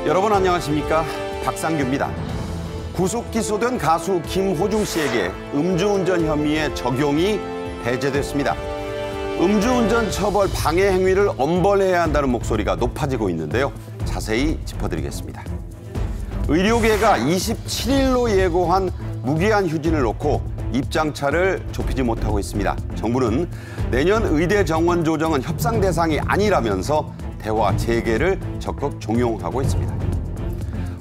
여러분 안녕하십니까? 박상규입니다. 구속 기소된 가수 김호중 씨에게 음주운전 혐의의 적용이 배제됐습니다. 음주운전 처벌 방해 행위를 엄벌해야 한다는 목소리가 높아지고 있는데요. 자세히 짚어드리겠습니다. 의료계가 27일로 예고한 무기한 휴진을 놓고 입장차를 좁히지 못하고 있습니다. 정부는 내년 의대 정원 조정은 협상 대상이 아니라면서 대화 재개를 적극 종용하고 있습니다.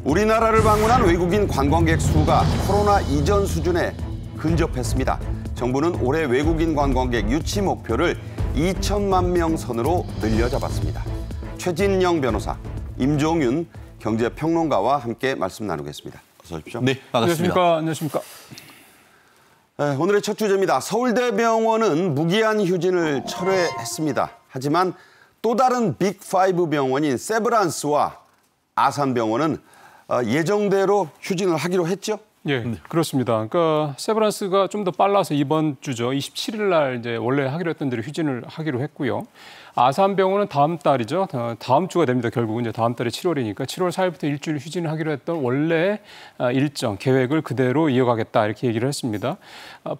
우리나라를 방문한 외국인 관광객 수가 코로나 이전 수준에 근접했습니다. 정부는 올해 외국인 관광객 유치 목표를 2천만 명 선으로 늘려잡았습니다. 최진영 변호사, 임종윤 경제평론가와 함께 말씀 나누겠습니다. 어서 오십시오. 네, 반갑습니다. 안녕하십니까. 네, 오늘의 첫 주제입니다. 서울대병원은 무기한 휴진을 철회했습니다. 하지만 또 다른 빅5 병원인 세브란스와 아산병원은 예정대로 휴진을 하기로 했죠? 예, 그렇습니다. 그러니까 세브란스가 좀 더 빨라서 이번 주죠. 27일 날 이제 원래 하기로 했던 대로 휴진을 하기로 했고요. 아산병원은 다음 달이죠. 다음 주가 됩니다. 결국은 이제 다음 달에 7월이니까 7월 4일부터 일주일 휴진을 하기로 했던 원래 일정, 계획을 그대로 이어가겠다 이렇게 얘기를 했습니다.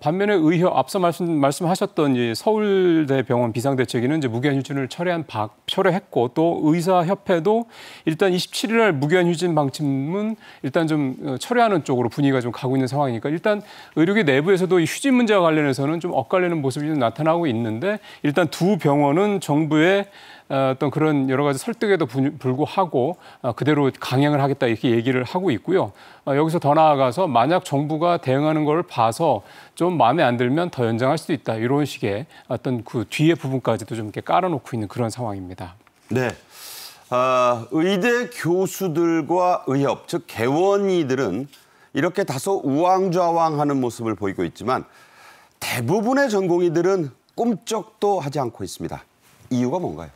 반면에 앞서 말씀하셨던 이 서울대병원 비상대책위는 이제 무기한 휴진을 철회했고 또 의사협회도 일단 27일 날 무기한 휴진 방침은 일단 좀 철회하는 쪽으로 분위기가 좀 가고 있는 상황이니까 일단 의료계 내부에서도 이 휴진 문제와 관련해서는 좀 엇갈리는 모습이 좀 나타나고 있는데 일단 두 병원은 정부의 어떤 그런 여러 가지 설득에도 불구하고 그대로 강행을 하겠다 이렇게 얘기를 하고 있고요. 여기서 더 나아가서 만약 정부가 대응하는 걸 봐서 좀 마음에 안 들면 더 연장할 수도 있다. 이런 식의 어떤 그 뒤에 부분까지도 좀 이렇게 깔아놓고 있는 그런 상황입니다. 네. 의대 교수들과 의협, 즉 개원이들은 이렇게 다소 우왕좌왕하는 모습을 보이고 있지만 대부분의 전공의들은 꿈쩍도 하지 않고 있습니다. 이유가 뭔가요?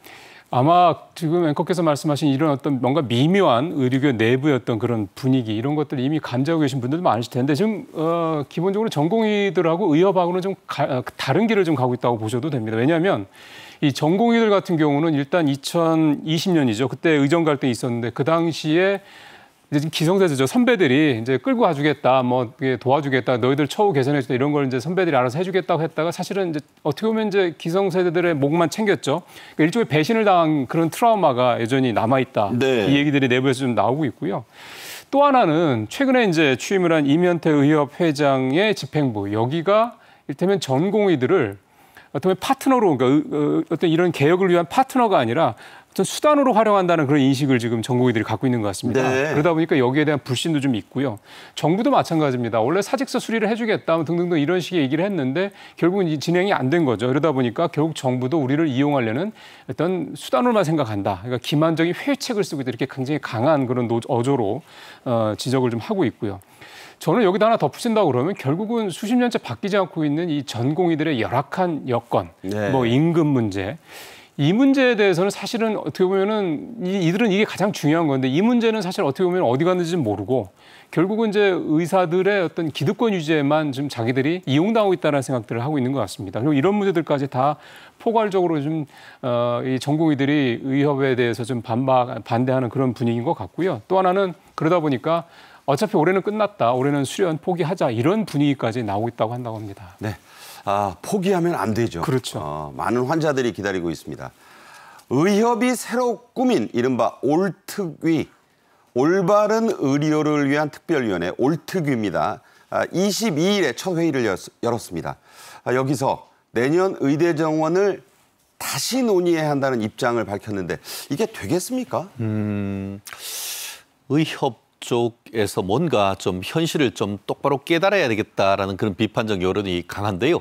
아마 지금 앵커께서 말씀하신 이런 어떤 뭔가 미묘한 의료계 내부의 어떤 그런 분위기 이런 것들 이미 감지하고 계신 분들도 많으실 텐데 지금 기본적으로 전공의들하고 의협하고는 좀 다른 길을 좀 가고 있다고 보셔도 됩니다. 왜냐하면 이 전공의들 같은 경우는 일단 2020년이죠. 그때 의정 갈등이 있었는데 그 당시에 이제 기성세대죠. 선배들이 이제 끌고 가주겠다, 뭐 도와주겠다, 너희들 처우 개선해주겠다 이런 걸 이제 선배들이 알아서 해주겠다고 했다가 사실은 이제 어떻게 보면 이제 기성세대들의 목만 챙겼죠. 그러니까 일종의 배신을 당한 그런 트라우마가 여전히 남아있다. 네. 이 얘기들이 내부에서 좀 나오고 있고요. 또 하나는 최근에 이제 취임을 한 이면태 의협 회장의 집행부 여기가 이를테면 전공의들을 어떤 파트너로 그러니까 어떤 이런 개혁을 위한 파트너가 아니라 어떤 수단으로 활용한다는 그런 인식을 지금 전공의들이 갖고 있는 것 같습니다. 네. 그러다 보니까 여기에 대한 불신도 좀 있고요. 정부도 마찬가지입니다. 원래 사직서 수리를 해주겠다 등등등 이런 식의 얘기를 했는데 결국은 진행이 안 된 거죠. 그러다 보니까 결국 정부도 우리를 이용하려는 어떤 수단으로만 생각한다. 그러니까 기만적인 회책을 쓰고 이렇게 굉장히 강한 그런 어조로 지적을 좀 하고 있고요. 저는 여기다 하나 덧붙인다고 그러면 결국은 수십 년째 바뀌지 않고 있는 이 전공의들의 열악한 여건, 네. 뭐 임금 문제. 이 문제에 대해서는 사실은 어떻게 보면은 이들은 이게 가장 중요한 건데 이 문제는 사실 어떻게 보면 어디 갔는지는 모르고 결국은 이제 의사들의 어떤 기득권 유지에만 좀 자기들이 이용당하고 있다는 생각들을 하고 있는 것 같습니다. 그리고 이런 문제들까지 다 포괄적으로 좀 이 전공의들이 의협에 대해서 좀 반대하는 그런 분위기인 것 같고요. 또 하나는 그러다 보니까 어차피 올해는 끝났다. 올해는 수련 포기하자. 이런 분위기까지 나오고 있다고 한다고 합니다. 네. 포기하면 안 되죠. 그렇죠. 많은 환자들이 기다리고 있습니다. 의협이 새로 꾸민 이른바 올특위, 올바른 의료를 위한 특별위원회 올특위입니다. 22일에 첫 회의를 열었습니다. 여기서 내년 의대 정원을 다시 논의해야 한다는 입장을 밝혔는데 이게 되겠습니까? 의협 쪽에서 뭔가 좀 현실을 좀 똑바로 깨달아야 되겠다라는 그런 비판적 여론이 강한데요.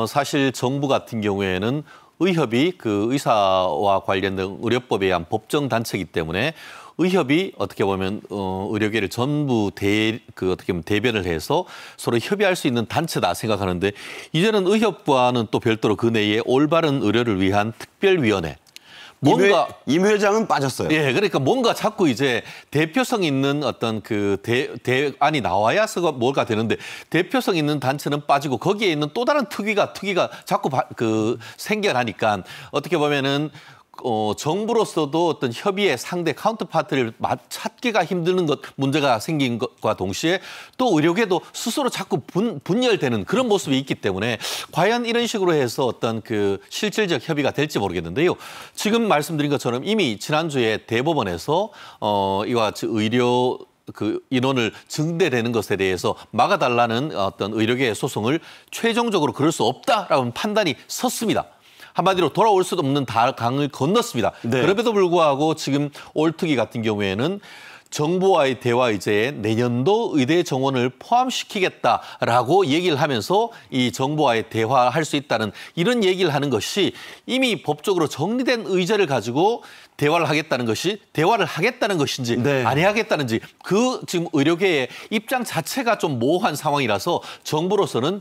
사실 정부 같은 경우에는 의협이 그 의사와 관련된 의료법에 의한 법정 단체이기 때문에 의협이 어떻게 보면 의료계를 전부 어떻게 보면 대변을 해서 서로 협의할 수 있는 단체다 생각하는데 이제는 의협과는 또 별도로 그 내에 올바른 의료를 위한 특별위원회. 뭔가 임 회장은 빠졌어요. 예, 그러니까 뭔가 자꾸 이제 대표성 있는 어떤 그 대안이 나와야 뭐가 되는데 대표성 있는 단체는 빠지고 거기에 있는 또 다른 특위가 자꾸 생겨나니까 어떻게 보면은 정부로서도 어떤 협의의 상대 카운터파트를 찾기가 힘드는 문제가 생긴 것과 동시에 또 의료계도 스스로 자꾸 분열되는 그런 모습이 있기 때문에 과연 이런 식으로 해서 어떤 그 실질적 협의가 될지 모르겠는데요. 지금 말씀드린 것처럼 이미 지난주에 대법원에서 이와 같이 의료 인원을 증대되는 것에 대해서 막아달라는 어떤 의료계의 소송을 최종적으로 그럴 수 없다라는 판단이 섰습니다. 한마디로 돌아올 수도 없는 강을 건넜습니다. 네. 그럼에도 불구하고 지금 올특위 같은 경우에는 정부와의 대화 이제 내년도 의대 정원을 포함시키겠다라고 얘기를 하면서 이 정부와의 대화할 수 있다는 이런 얘기를 하는 것이 이미 법적으로 정리된 의제를 가지고 대화를 하겠다는 것인지 네. 안 하겠다는지 그 지금 의료계의 입장 자체가 좀 모호한 상황이라서 정부로서는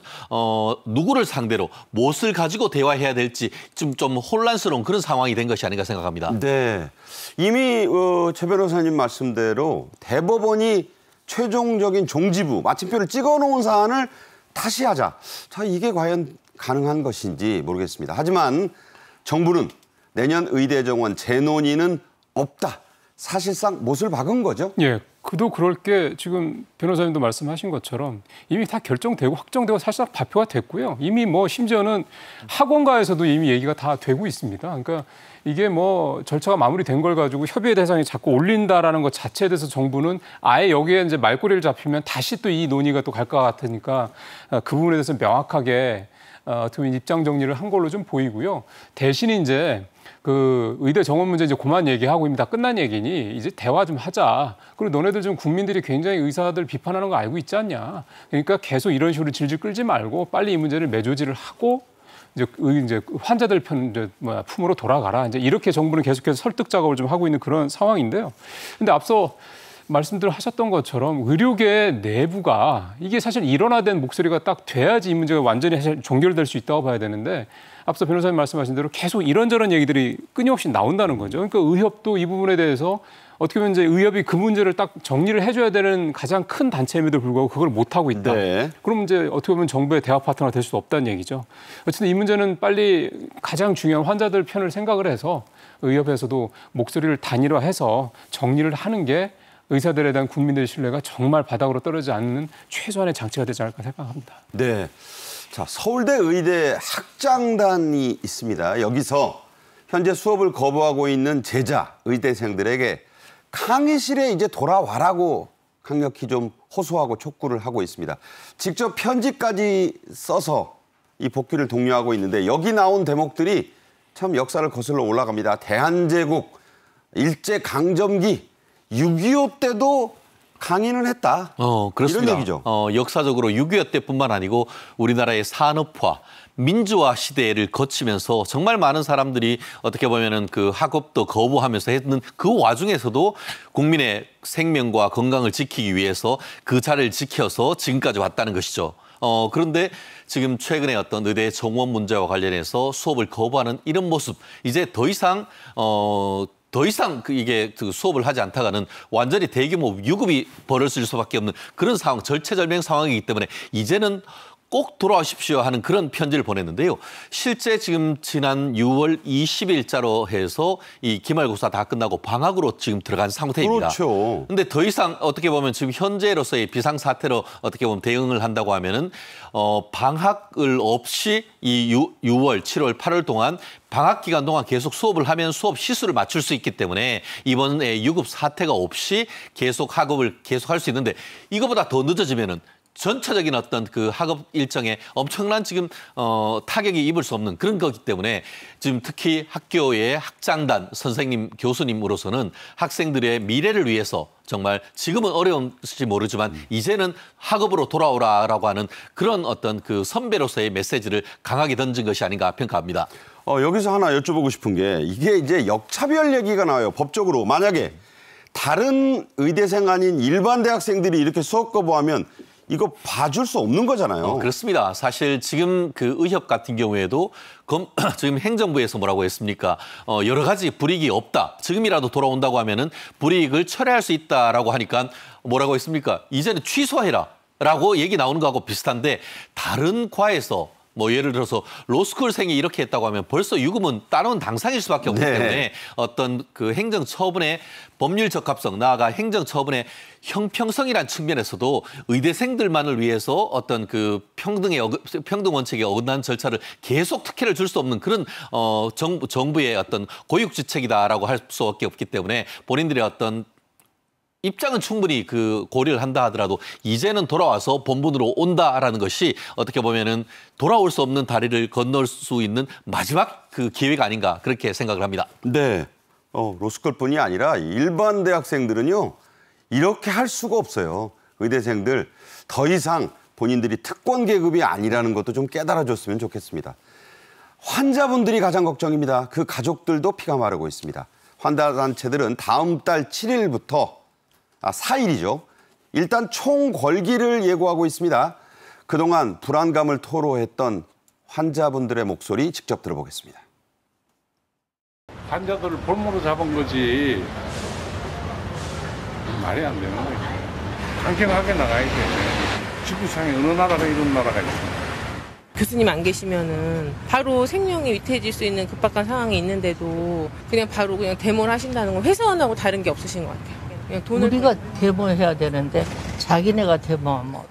누구를 상대로 무엇을 가지고 대화해야 될지 지금 좀 혼란스러운 그런 상황이 된 것이 아닌가 생각합니다. 네. 이미 최 변호사님 말씀대로 대법원이 최종적인 종지부, 마침표를 찍어놓은 사안을 다시 하자. 자, 이게 과연 가능한 것인지 모르겠습니다. 하지만 정부는 내년 의대 정원 재논의는 없다. 사실상 못을 박은 거죠. 예, 그도 그럴 게 지금 변호사님도 말씀하신 것처럼 이미 다 결정되고 확정되고 사실상 발표가 됐고요. 이미 뭐 심지어는 학원가에서도 이미 얘기가 다 되고 있습니다. 그러니까 이게 뭐 절차가 마무리된 걸 가지고 협의의 대상이 자꾸 올린다라는 것 자체에 대해서 정부는 아예 여기에 이제 말꼬리를 잡히면 다시 또 이 논의가 또 갈 것 같으니까 그 부분에 대해서 명확하게 입장 정리를 한 걸로 좀 보이고요. 대신 이제 그 의대 정원 문제 이제 그만 얘기하고 이미 다 끝난 얘기니 이제 대화 좀 하자. 그리고 너네들 좀 국민들이 굉장히 의사들 비판하는 거 알고 있지 않냐. 그러니까 계속 이런 식으로 질질 끌지 말고 빨리 이 문제를 매조지를 하고 이제 환자들 품으로 돌아가라. 이제 이렇게 정부는 계속해서 설득 작업을 좀 하고 있는 그런 상황인데요. 근데 앞서 말씀들 하셨던 것처럼 의료계 내부가 이게 사실 일원화된 목소리가 딱 돼야지 이 문제가 완전히 종결될 수 있다고 봐야 되는데 앞서 변호사님 말씀하신 대로 계속 이런저런 얘기들이 끊임없이 나온다는 거죠. 그러니까 의협도 이 부분에 대해서 어떻게 보면 이제 의협이 그 문제를 딱 정리를 해줘야 되는 가장 큰 단체임에도 불구하고 그걸 못하고 있다. 네. 그럼 이제 어떻게 보면 정부의 대화 파트너가 될 수 없다는 얘기죠. 어쨌든 이 문제는 빨리 가장 중요한 환자들 편을 생각을 해서 의협에서도 목소리를 단일화해서 정리를 하는 게 의사들에 대한 국민들의 신뢰가 정말 바닥으로 떨어지지 않는 최소한의 장치가 되지 않을까 생각합니다. 네. 자, 서울대 의대 학장단이 있습니다. 여기서 현재 수업을 거부하고 있는 제자 의대생들에게 강의실에 이제 돌아와라고 강력히 좀 호소하고 촉구를 하고 있습니다. 직접 편지까지 써서 이 복귀를 독려하고 있는데 여기 나온 대목들이 참 역사를 거슬러 올라갑니다. 대한제국, 일제강점기, 6.25 때도 강의는 했다. 그렇습니다. 이런 얘기죠. 역사적으로 6.25 때뿐만 아니고 우리나라의 산업화, 민주화 시대를 거치면서 정말 많은 사람들이 어떻게 보면은 그 학업도 거부하면서 했는 그 와중에서도 국민의 생명과 건강을 지키기 위해서 그 자리를 지켜서 지금까지 왔다는 것이죠. 그런데 지금 최근에 어떤 의대 정원 문제와 관련해서 수업을 거부하는 이런 모습, 이제 더 이상 이게 수업을 하지 않다가는 완전히 대규모 유급이 벌어질 수밖에 없는 그런 상황, 절체절명 상황이기 때문에 이제는 꼭 돌아오십시오 하는 그런 편지를 보냈는데요. 실제 지금 지난 6월 20일자로 해서 이 기말고사 다 끝나고 방학으로 지금 들어간 상태입니다. 그렇죠. 근데 더 이상 어떻게 보면 지금 현재로서의 비상사태로 어떻게 보면 대응을 한다고 하면은 방학을 없이 이 6월, 7월, 8월 동안 방학 기간 동안 계속 수업을 하면 수업 시수를 맞출 수 있기 때문에 이번에 유급 사태가 없이 계속 학업을 계속할 수 있는데 이거보다 더 늦어지면은 전체적인 어떤 그 학업 일정에 엄청난 지금 타격이 입을 수 없는 그런 거기 때문에 지금 특히 학교의 학장단 선생님 교수님으로서는 학생들의 미래를 위해서 정말 지금은 어려운지 모르지만 이제는 학업으로 돌아오라라고 하는 그런 어떤 그 선배로서의 메시지를 강하게 던진 것이 아닌가 평가합니다. 여기서 하나 여쭤보고 싶은 게 이게 이제 역차별 얘기가 나와요. 법적으로 만약에 다른 의대생 아닌 일반 대학생들이 이렇게 수업 거부하면 이거 봐줄 수 없는 거잖아요. 그렇습니다. 사실 지금 그 의협 같은 경우에도 지금 행정부에서 뭐라고 했습니까? 여러 가지 불이익이 없다. 지금이라도 돌아온다고 하면은 불이익을 철회할 수 있다라고 하니까 뭐라고 했습니까? 이제는 취소해라라고 얘기 나오는 거하고 비슷한데 다른 과에서 뭐 예를 들어서 로스쿨생이 이렇게 했다고 하면 벌써 유금은 따놓은 당상일 수밖에 없기 네. 때문에 어떤 그 행정 처분의 법률 적합성, 나아가 행정 처분의 형평성이란 측면에서도 의대생들만을 위해서 어떤 그 평등 원칙에 어긋난 절차를 계속 특혜를 줄 수 없는 그런 정부의 어떤 고육지책이다라고 할 수밖에 없기 때문에 본인들의 어떤 입장은 충분히 그 고려를 한다 하더라도 이제는 돌아와서 본분으로 온다라는 것이 어떻게 보면은 돌아올 수 없는 다리를 건널 수 있는 마지막 그 기회가 아닌가 그렇게 생각을 합니다. 네. 로스쿨뿐이 아니라 일반 대학생들은요. 이렇게 할 수가 없어요. 의대생들 더 이상 본인들이 특권 계급이 아니라는 것도 좀 깨달아줬으면 좋겠습니다. 환자분들이 가장 걱정입니다. 그 가족들도 피가 마르고 있습니다. 환자단체들은 다음 달 7일부터 4일이죠. 일단 총궐기를 예고하고 있습니다. 그동안 불안감을 토로했던 환자분들의 목소리 직접 들어보겠습니다. 환자들을 볼모로 잡은 거지 말이 안 되는 거지. 강경하게 나가야 돼. 지구상에 어느 나라가 이런 나라가 있어. 교수님 안 계시면은 바로 생명이 위태해질 수 있는 급박한 상황이 있는데도 그냥 바로 그냥 데모를 하신다는 건 회사원하고 다른 게 없으신 것 같아요. 그냥 돈을 우리가 데모해야 되는데 자기네가 데모하면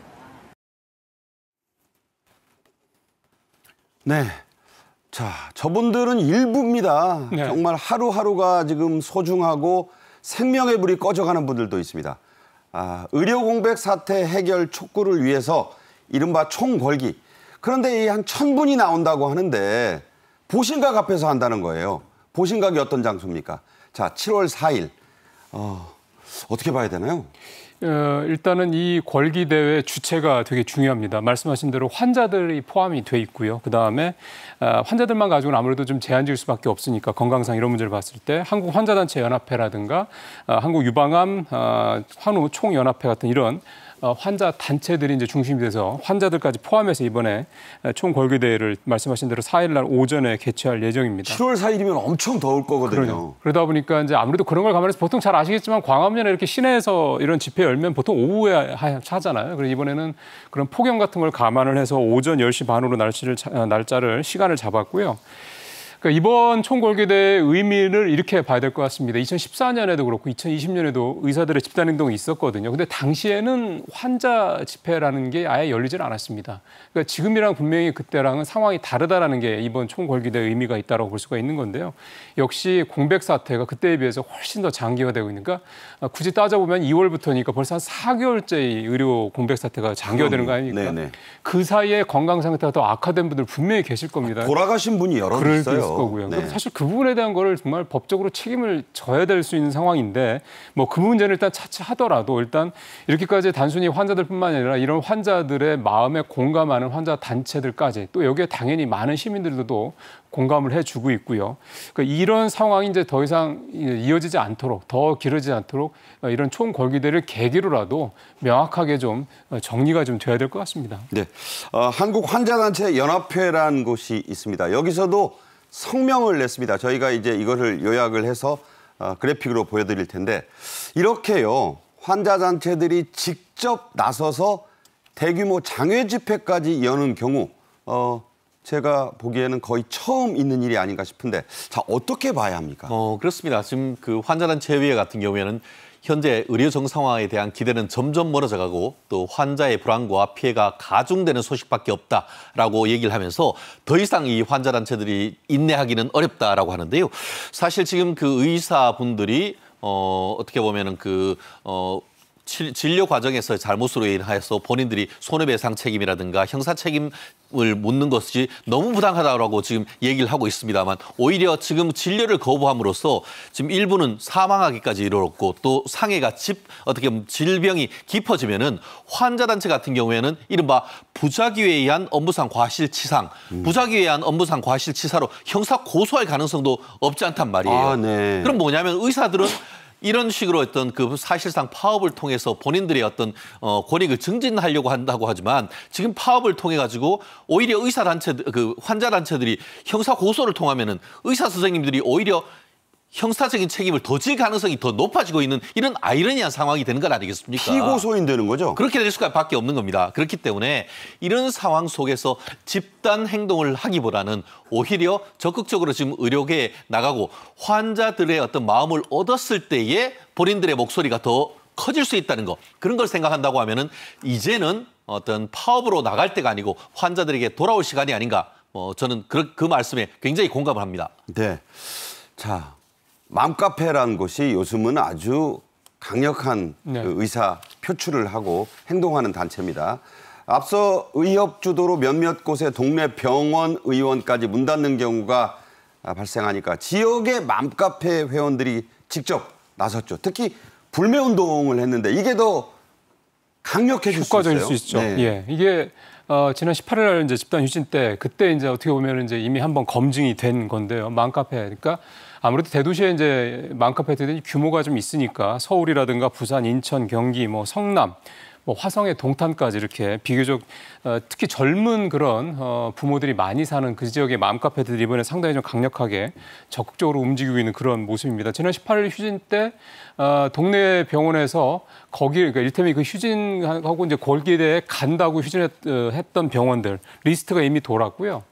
네. 자, 저분들은 일부입니다. 네. 정말 하루하루가 지금 소중하고 생명의 불이 꺼져가는 분들도 있습니다. 의료 공백 사태 해결 촉구를 위해서 이른바 총궐기. 그런데 이 한 1000분이 나온다고 하는데 보신각 앞에서 한다는 거예요. 보신각이 어떤 장소입니까? 자, 7월 4일. 어떻게 봐야 되나요? 일단은 이 궐기 대회 주체가 되게 중요합니다. 말씀하신 대로 환자들이 포함이 돼 있고요. 그다음에 환자들만 가지고는 아무래도 좀 제한적일 수밖에 없으니까 건강상 이런 문제를 봤을 때 한국 환자단체 연합회라든가 한국 유방암 환우 총연합회 같은 이런 환자 단체들이 이제 중심이 돼서 환자들까지 포함해서 이번에 총궐기 대회를 말씀하신 대로 4일 날 오전에 개최할 예정입니다. 7월 4일이면 엄청 더울 거거든요. 그러다 보니까 이제 아무래도 그런 걸 감안해서 보통 잘 아시겠지만 광화문이나 이렇게 시내에서 이런 집회 열면 보통 오후에 하잖아요. 그래서 이번에는 그런 폭염 같은 걸 감안을 해서 오전 10시 반으로 시간을 잡았고요. 그러니까 이번 총궐기대의 의미를 이렇게 봐야 될 것 같습니다. 2014년에도 그렇고 2020년에도 의사들의 집단행동이 있었거든요. 근데 당시에는 환자 집회라는 게 아예 열리질 않았습니다. 그러니까 지금이랑 분명히 그때랑은 상황이 다르다라는 게 이번 총궐기대의 의미가 있다고 볼 수가 있는 건데요. 역시 공백 사태가 그때에 비해서 훨씬 더 장기화되고 있으니까 굳이 따져보면 2월부터니까 벌써 한 4개월째 의료 공백 사태가 장기화되는 거 아닙니까? 네네. 그 사이에 건강 상태가 더 악화된 분들 분명히 계실 겁니다. 돌아가신 분이 여러 있어요. 거고요. 네. 사실 그 부분에 대한 거를 정말 법적으로 책임을 져야 될 수 있는 상황인데 뭐 그 문제는 일단 차치하더라도 일단 이렇게까지 단순히 환자들뿐만 아니라 이런 환자들의 마음에 공감하는 환자 단체들까지 또 여기에 당연히 많은 시민들도 공감을 해주고 있고요. 그러니까 이런 상황이 이제 더 이상 이어지지 않도록 더 길어지지 않도록 이런 총궐기대를 계기로라도 명확하게 좀 정리가 좀 돼야 될 것 같습니다. 네, 한국 환자단체 연합회라는 곳이 있습니다. 여기서도 성명을 냈습니다. 저희가 이제 이거를 요약을 해서 그래픽으로 보여드릴 텐데 이렇게요. 환자단체들이 직접 나서서 대규모 장외 집회까지 여는 경우 제가 보기에는 거의 처음 있는 일이 아닌가 싶은데 자 어떻게 봐야 합니까? 그렇습니다. 지금 그 환자단체 회의 같은 경우에는 현재 의료 정상화에 대한 기대는 점점 멀어져가고 또 환자의 불안과 피해가 가중되는 소식밖에 없다라고 얘기를 하면서 더 이상 이 환자단체들이 인내하기는 어렵다라고 하는데요. 사실 지금 그 의사분들이 어떻게 보면은 진료 과정에서 잘못으로 인하여서 본인들이 손해배상 책임이라든가 형사 책임을 묻는 것이 너무 부당하다고 지금 얘기를 하고 있습니다만 오히려 지금 진료를 거부함으로써 지금 일부는 사망하기까지 이르렀고 또 상해가 어떻게 보면 질병이 깊어지면은 환자단체 같은 경우에는 이른바 부작위에 의한 업무상 과실치상, 부작위에 의한 업무상 과실치사로 형사 고소할 가능성도 없지 않단 말이에요. 네. 그럼 뭐냐면 의사들은 이런 식으로 어떤 그 사실상 파업을 통해서 본인들의 어떤 권익을 증진하려고 한다고 하지만 지금 파업을 통해 가지고 오히려 의사 단체 그 환자 단체들이 형사 고소를 통하면은 의사 선생님들이 오히려 형사적인 책임을 더 질 가능성이 더 높아지고 있는 이런 아이러니한 상황이 되는 것 아니겠습니까? 피고소인 되는 거죠? 그렇게 될 수밖에 없는 겁니다. 그렇기 때문에 이런 상황 속에서 집단 행동을 하기보다는 오히려 적극적으로 지금 의료계에 나가고 환자들의 어떤 마음을 얻었을 때에 본인들의 목소리가 더 커질 수 있다는 거, 그런 걸 생각한다고 하면은 이제는 어떤 파업으로 나갈 때가 아니고 환자들에게 돌아올 시간이 아닌가. 저는 그 말씀에 굉장히 공감을 합니다. 네. 자, 맘카페라는 곳이 요즘은 아주 강력한 네. 그 의사 표출을 하고 행동하는 단체입니다. 앞서 의협 주도로 몇몇 곳의 동네 병원 의원까지 문 닫는 경우가 발생하니까 지역의 맘카페 회원들이 직접 나섰죠. 특히 불매운동을 했는데 이게 더 강력해질 수 있어요. 효과적일 수 있죠. 네. 예, 이게 지난 18일 날 이제 집단 휴진 때 그때 이제 어떻게 보면 이제 이미 한번 검증이 된 건데요. 맘카페. 그러니까 아무래도 대도시에 이제 맘카페들이 규모가 좀 있으니까 서울이라든가 부산, 인천, 경기, 뭐 성남, 뭐 화성의 동탄까지 이렇게 비교적 특히 젊은 그런 부모들이 많이 사는 그 지역의 맘카페들이 이번에 상당히 좀 강력하게 적극적으로 움직이고 있는 그런 모습입니다. 지난 18일 휴진 때 동네 병원에서 거기 그러니까 이를테면 그 휴진하고 이제 거기에 대해 간다고 휴진했던 병원들 리스트가 이미 돌았고요.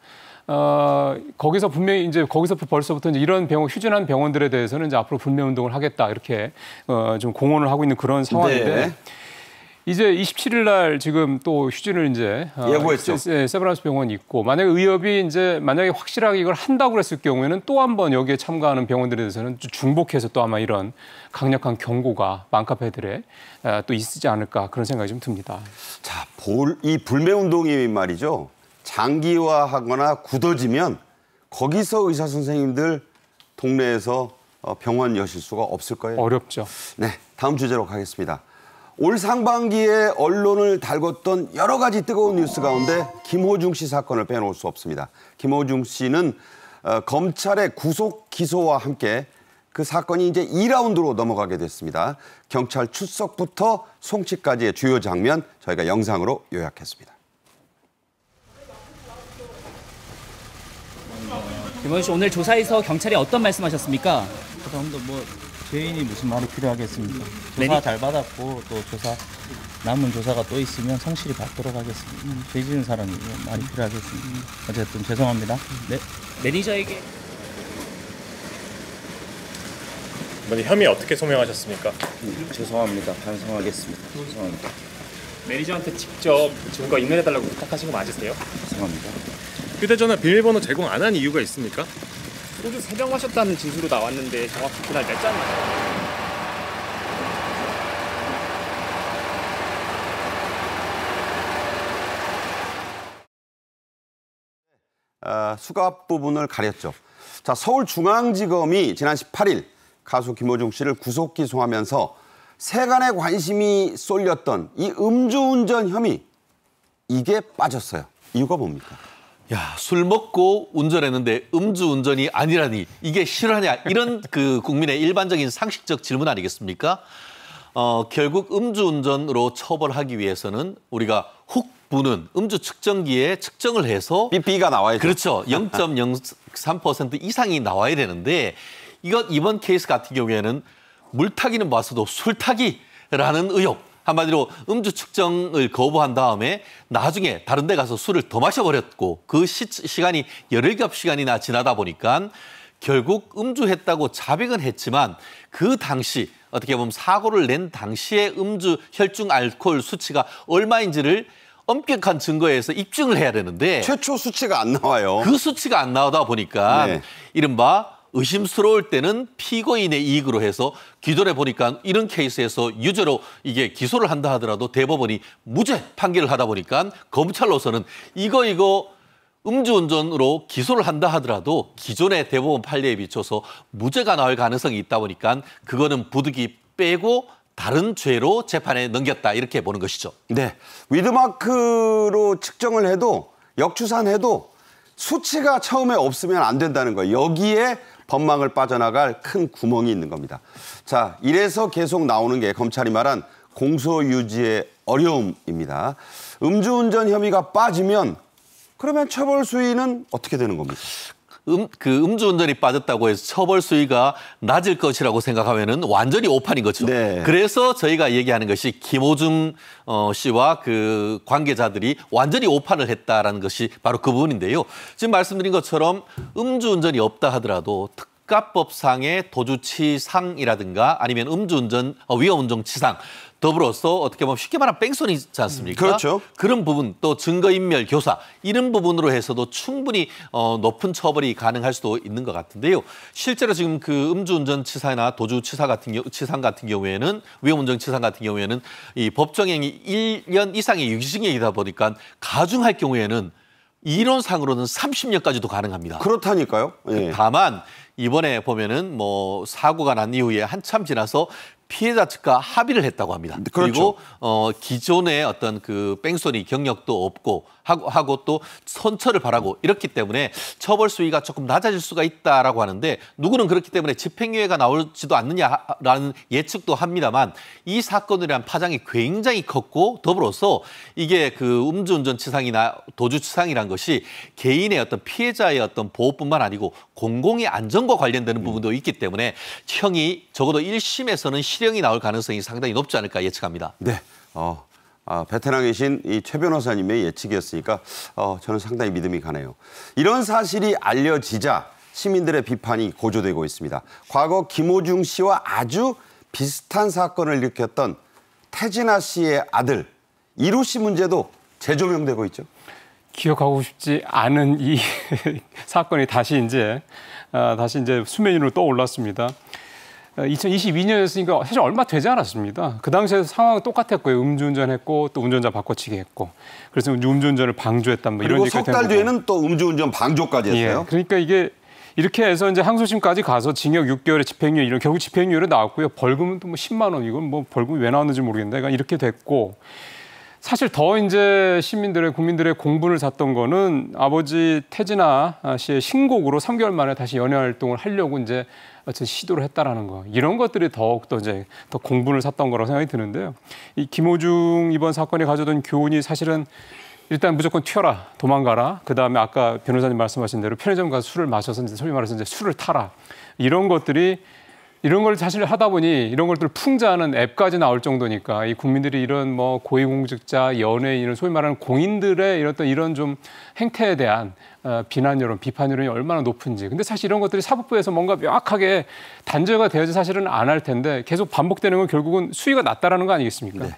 거기서 분명히 이제 거기서 벌써부터 이제 이런 휴진한 병원들에 대해서는 이제 앞으로 불매 운동을 하겠다 이렇게 좀 공언을 하고 있는 그런 상황인데. 네. 이제 27일 날 지금 또 휴진을 이제 예고했죠. 세브란스 병원이 있고 만약에 의협이 이제 만약에 확실하게 이걸 한다고 그랬을 경우에는 또 한 번 여기에 참가하는 병원들에 대해서는 중복해서 또 아마 이런 강력한 경고가 맘카페들에 또 있지 않을까 그런 생각이 좀 듭니다. 자, 이 불매운동이 말이죠. 장기화하거나 굳어지면 거기서 의사 선생님들 동네에서 병원 여실 수가 없을 거예요. 어렵죠. 네, 다음 주제로 가겠습니다. 올 상반기에 언론을 달궜던 여러 가지 뜨거운 뉴스 가운데 김호중 씨 사건을 빼놓을 수 없습니다. 김호중 씨는 검찰의 구속 기소와 함께 그 사건이 이제 2라운드로 넘어가게 됐습니다. 경찰 출석부터 송치까지의 주요 장면 저희가 영상으로 요약했습니다. 김호중 씨 오늘 조사에서 경찰이 어떤 말씀하셨습니까? 그다음도 뭐 죄인이 무슨 말이 필요하겠습니까? 조사 잘 받았고 또 조사 남은 조사가 또 있으면 성실히 받도록 하겠습니다. 죄 지은 사람이 말이 필요하겠습니다. 어쨌든 죄송합니다. 네. 매니저에게 이번에 혐의 어떻게 소명하셨습니까? 죄송합니다. 반성하겠습니다. 죄송합니다. 매니저한테 직접 증거 인멸해달라고 부탁하신 거 맞으세요? 죄송합니다. 휴대전화 비밀번호 제공 안 한 이유가 있습니까? 소주 3병 마셨다는 진술로 나왔는데 정확히 그날 날짜는 수갑 부분을 가렸죠. 자, 서울중앙지검이 지난 18일 가수 김호중 씨를 구속 기소하면서 세간의 관심이 쏠렸던 이 음주운전 혐의 이게 빠졌어요. 이유가 뭡니까? 야, 술 먹고 운전했는데 음주운전이 아니라니 이게 실화냐 이런 그 국민의 일반적인 상식적 질문 아니겠습니까? 결국 음주운전으로 처벌하기 위해서는 우리가 훅 부는 음주 측정기에 측정을 해서 삐삐가 나와야죠. 그렇죠. 0.03% 이상이 나와야 되는데 이번 케이스 같은 경우에는 물타기는 봤어도 술타기라는 의혹. 한마디로 음주 측정을 거부한 다음에 나중에 다른 데 가서 술을 더 마셔버렸고 그 시간이 열흘 겹 시간이나 지나다 보니까 결국 음주했다고 자백은 했지만 그 당시 어떻게 보면 사고를 낸 당시에 음주 혈중 알코올 수치가 얼마인지를 엄격한 증거에서 입증을 해야 되는데 최초 수치가 안 나와요. 그 수치가 안 나오다 보니까 네. 이른바 의심스러울 때는 피고인의 이익으로 해서 기존에 보니까 이런 케이스에서 유죄로 이게 기소를 한다 하더라도 대법원이 무죄 판결을 하다 보니까 검찰로서는 이거 음주운전으로 기소를 한다 하더라도 기존의 대법원 판례에 비춰서 무죄가 나올 가능성이 있다 보니까 그거는 부득이 빼고 다른 죄로 재판에 넘겼다 이렇게 보는 것이죠. 네, 위드마크로 측정을 해도 역추산해도 수치가 처음에 없으면 안 된다는 거예요. 여기에 법망을 빠져나갈 큰 구멍이 있는 겁니다. 자, 이래서 계속 나오는 게 검찰이 말한 공소유지의 어려움입니다. 음주운전 혐의가 빠지면 그러면 처벌 수위는 어떻게 되는 겁니까? 음주운전이 빠졌다고 해서 처벌 수위가 낮을 것이라고 생각하면은 완전히 오판인 거죠. 네. 그래서 저희가 얘기하는 것이 김호중 씨와 그 관계자들이 완전히 오판을 했다라는 것이 바로 그 부분인데요. 지금 말씀드린 것처럼 음주운전이 없다 하더라도 특가법상의 도주치상이라든가 아니면 음주운전 위험운전치상 더불어서 어떻게 보면 쉽게 말하면 뺑소니 있지 않습니까? 그렇죠. 그런 부분 또 증거인멸 교사 이런 부분으로 해서도 충분히 높은 처벌이 가능할 수도 있는 것 같은데요. 실제로 지금 그 음주운전 치사나 도주치상 같은 경우에는 위험운전 치상 같은 경우에는 이 법정형이 1년 이상의 유기징역이다 보니까 가중할 경우에는 이론상으로는 30년까지도 가능합니다. 그렇다니까요. 예. 다만 이번에 보면은 뭐 사고가 난 이후에 한참 지나서 피해자 측과 합의를 했다고 합니다. 그렇죠. 그리고 기존의 어떤 그 뺑소니 경력도 없고 하고 또 선처를 바라고 이렇기 때문에 처벌 수위가 조금 낮아질 수가 있다라고 하는데 누구는 그렇기 때문에 집행유예가 나올지도 않느냐라는 예측도 합니다만 이 사건이란 파장이 굉장히 컸고 더불어서 이게 그 음주운전치상이나 도주치상이란 것이 개인의 어떤 피해자의 어떤 보호뿐만 아니고 공공의 안전과 관련되는 부분도 있기 때문에 형이 적어도 1심에서는 실형이 나올 가능성이 상당히 높지 않을까 예측합니다. 네. 베테랑 계신 이 최 변호사님의 예측이었으니까 저는 상당히 믿음이 가네요. 이런 사실이 알려지자 시민들의 비판이 고조되고 있습니다. 과거 김호중 씨와 아주 비슷한 사건을 일으켰던 태진아 씨의 아들 이루 씨 문제도 재조명되고 있죠. 기억하고 싶지 않은 이 사건이 다시 이제 수면 위로 떠올랐습니다. 2022년이었으니까 사실 얼마 되지 않았습니다. 그 당시에 상황은 똑같았고요. 음주운전했고 또 운전자 바꿔치기 했고 그래서 음주운전을 방조했단 뭐 이런 얘기가 그리고 석 달 뒤에는 또 음주운전 방조까지 했어요. 예, 그러니까 이게 이렇게 해서 이제 항소심까지 가서 징역 6개월에 집행유예 이런 결국 집행유예로 나왔고요. 벌금은 또 뭐 10만 원 이건 뭐 벌금이 왜 나왔는지 모르겠는데 그러니까 이렇게 됐고 사실 더 이제 국민들의 공분을 샀던 거는 아버지 태진아 씨의 신곡으로 3개월 만에 다시 연예 활동을 하려고 이제 어떤 시도를 했다라는 거. 이런 것들이 더욱더 이제 더 공분을 샀던 거라고 생각이 드는데요. 이 김호중 이번 사건이 가져온 교훈이 사실은 일단 무조건 튀어라, 도망가라. 그다음에 아까 변호사님 말씀하신 대로 편의점 가서 술을 마셔서 이제 소위 말해서 이제 술을 타라. 이런 걸 사실 하다 보니 이런 것들을 풍자하는 앱까지 나올 정도니까 이 국민들이 이런 뭐 고위공직자, 연예인 이런 소위 말하는 공인들의 이런 좀 행태에 대한 비난 여론, 비판 여론이 얼마나 높은지. 근데 사실 이런 것들이 사법부에서 뭔가 명확하게 단죄가 되어야지 사실은 안 할 텐데 계속 반복되는 건 결국은 수위가 낮다라는 거 아니겠습니까? 네.